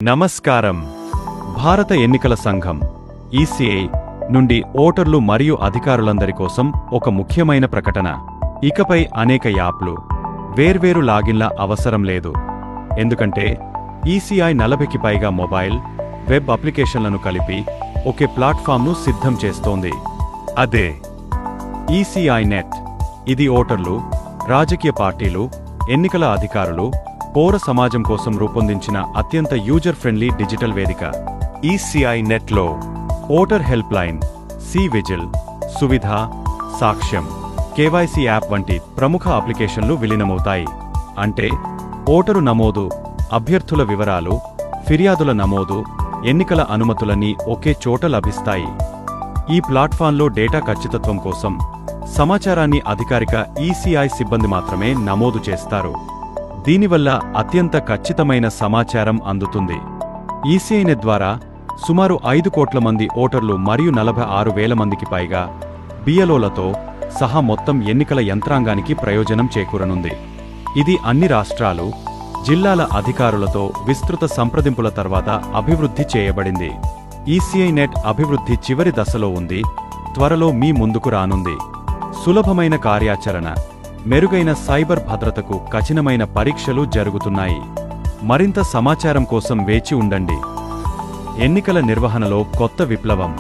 నమస్కారం. భారత ఎన్నికల సంఘం ఈసీఐ నుండి ఓటర్లు మరియు అధికారులందరి కోసం ఒక ముఖ్యమైన ప్రకటన. ఇకపై అనేక యాప్లు, వేర్వేరు లాగిన్ల అవసరం లేదు. ఎందుకంటే ఈసీఐ 40కి పైగా మొబైల్, వెబ్ అప్లికేషన్లను కలిపి ఒకే ప్లాట్ఫామ్ను సిద్ధం చేస్తోంది. అదే ఈసీఐ నెట్. ఇది ఓటర్లు, రాజకీయ పార్టీలు, ఎన్నికల అధికారులు, పౌర సమాజం కోసం రూపొందించిన అత్యంత యూజర్ ఫ్రెండ్లీ డిజిటల్ వేదిక. ఈసీఐ నెట్లో voter help line, C-whistle, Suvidha, సాక్ష్యం, కేవైసీ యాప్ వంటి ప్రముఖ అప్లికేషన్లు విలీనమవుతాయి. అంటే ఓటరు నమోదు, అభ్యర్థుల వివరాలు, ఫిర్యాదుల నమోదు, ఎన్నికల అనుమతులన్నీ ఒకే చోట లభిస్తాయి. ఈ ప్లాట్ఫాంలో డేటా ఖచ్చితత్వం కోసం సమాచారాన్ని అధికారిక ఈసీఐ సిబ్బంది మాత్రమే నమోదు చేస్తారు. దీనివల్ల అత్యంత ఖచ్చితమైన సమాచారం అందుతుంది. ఈసీఐ నెట్ ద్వారా సుమారు 5 కోట్ల మంది ఓటర్లు మరియు 46,000 మందికి పైగా బిఎల్ఓలతో సహా మొత్తం ఎన్నికల యంత్రాంగానికి ప్రయోజనం చేకూరనుంది. ఇది అన్ని రాష్ట్రాలు, జిల్లాల అధికారులతో విస్తృత సంప్రదింపుల తర్వాత అభివృద్ధి చేయబడింది. ఈసీఐ నెట్ అభివృద్ధి చివరి దశలో ఉంది, త్వరలో మీ ముందుకు రానుంది. సులభమైన కార్యాచరణ, మెరుగైన సైబర్ భద్రతకు కఠినమైన పరీక్షలు జరుగుతున్నాయి. మరింత సమాచారం కోసం వేచి ఉండండి. ఎన్నికల నిర్వహణలో కొత్త విప్లవం.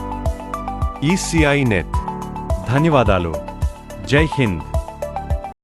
ECI net. ధన్యవాదాలు. జై హింద్.